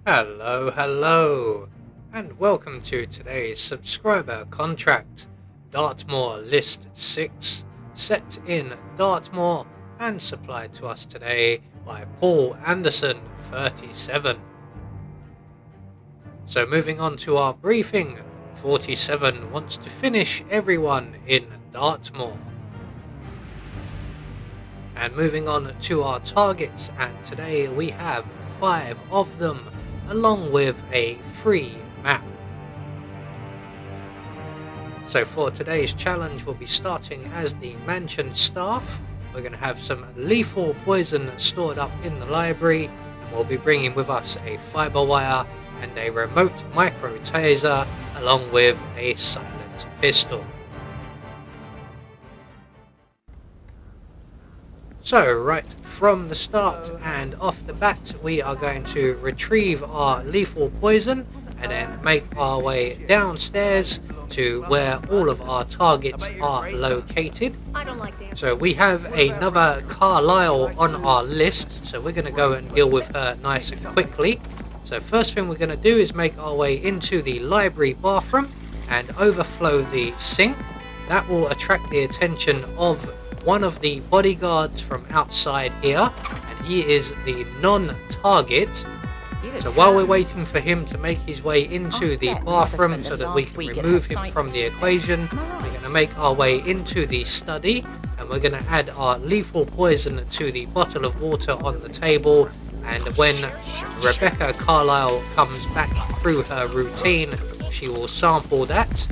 Hello, hello, and welcome to today's subscriber contract, Dartmoor List 6, set in Dartmoor and supplied to us today by Paul Anderson, 37. So moving on to our briefing, 47 wants to finish everyone in Dartmoor. And moving on to our targets, and today we have 5 of them, along with a free map. So for today's challenge, we'll be starting as the mansion staff. We're going to have some lethal poison stored up in the library, and we'll be bringing with us a fiber wire and a remote micro taser, along with a silenced pistol. So right from the start and off the bat, we are going to retrieve our lethal poison and then make our way downstairs to where all of our targets are located. So we have another Carlisle on our list, so we're going to go and deal with her nice and quickly. So first thing we're going to do is make our way into the library bathroom and overflow the sink. That will attract the attention of one of the bodyguards from outside here, and he is the non-target. So while we're waiting for him to make his way into the bathroom so that we can remove him from the equation, we're going to make our way into the study, and we're going to add our lethal poison to the bottle of water on the table. And when Rebecca Carlisle comes back through her routine, she will sample that.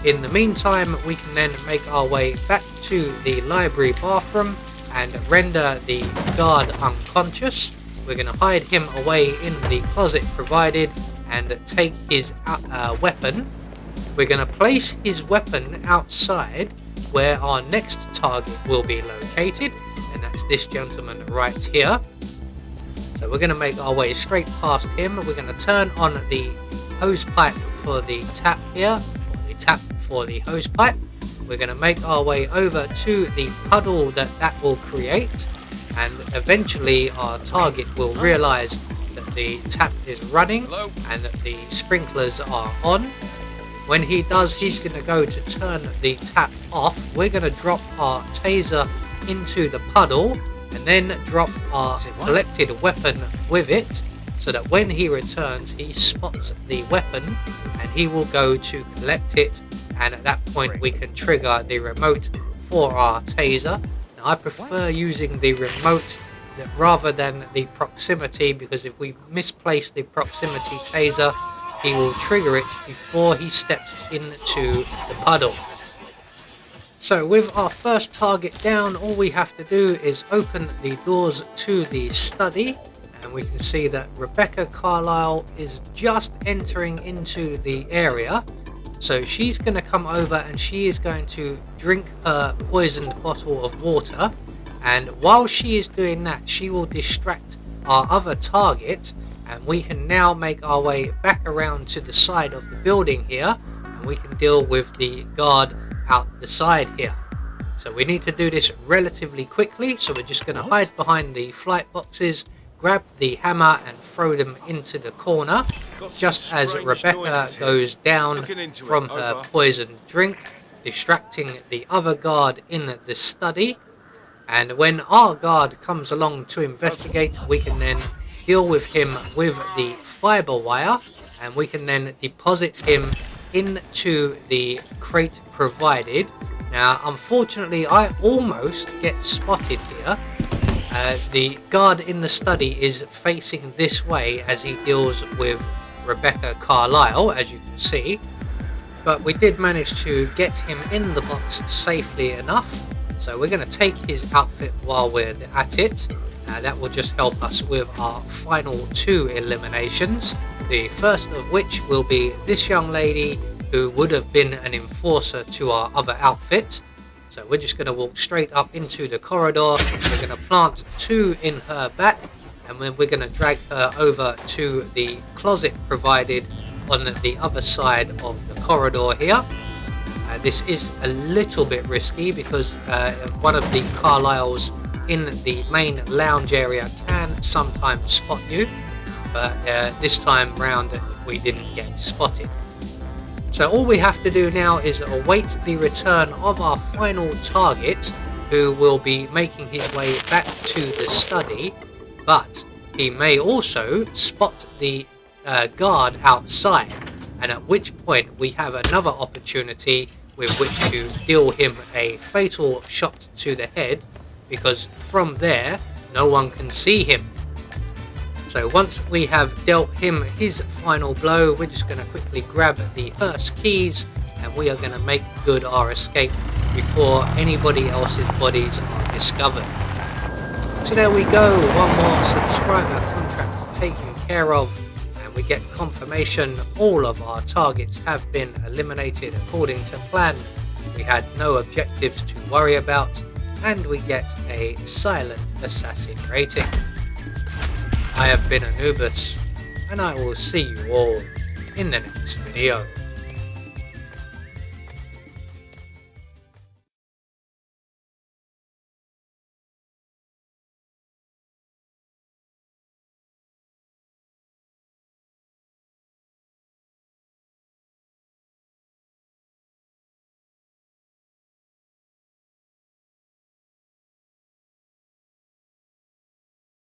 In the meantime, we can then make our way back to the library bathroom and render the guard unconscious. We're going to hide him away in the closet provided and take his weapon. We're going to place his weapon outside where our next target will be located, and that's this gentleman right here. So we're going to make our way straight past him. We're going to turn on the hose pipe for the tap here. Tap for the hose pipe. We're going to make our way over to the puddle that will create, and eventually our target will realize that the tap is running and that the sprinklers are on. When he does, he's going to go to turn the tap off. We're going to drop our taser into the puddle and then drop our collected weapon with it, so that when he returns, he spots the weapon and he will go to collect it, and at that point we can trigger the remote for our taser. Now, I prefer using the remote rather than the proximity, because if we misplace the proximity taser, he will trigger it before he steps into the puddle. So with our first target down, all we have to do is open the doors to the study, and we can see that Rebecca Carlisle is just entering into the area. So she's going to come over and she is going to drink her poisoned bottle of water, and while she is doing that, she will distract our other target, and we can now make our way back around to the side of the building here, and we can deal with the guard out the side here. So we need to do this relatively quickly, so we're just going to hide behind the flight boxes, grab the hammer and throw them into the corner just as Rebecca goes down from her poisoned drink, distracting the other guard in the study. And when our guard comes along to investigate, we can then deal with him with the fiber wire, and we can then deposit him into the crate provided. Now unfortunately I almost get spotted here. The guard in the study is facing this way as he deals with Rebecca Carlisle, as you can see, but we did manage to get him in the box safely enough. So we're going to take his outfit while we're at it. That will just help us with our final 2 eliminations, the first of which will be this young lady who would have been an enforcer to our other outfit. So we're just going to walk straight up into the corridor. We're going to plant 2 in her back, and then we're going to drag her over to the closet provided on the other side of the corridor here. This is a little bit risky because one of the Carlisles in the main lounge area can sometimes spot you. but this time round we didn't get spotted. So all we have to do now is await the return of our final target, who will be making his way back to the study, but he may also spot the guard outside, and at which point we have another opportunity with which to deal him a fatal shot to the head, because from there no one can see him. So once we have dealt him his final blow, we're just going to quickly grab the hearse keys and we are going to make good our escape before anybody else's bodies are discovered. So there we go, one more subscriber contract taken care of, and we get confirmation all of our targets have been eliminated according to plan. We had no objectives to worry about, and we get a silent assassin rating. I have been Anubis, and I will see you all in the next video.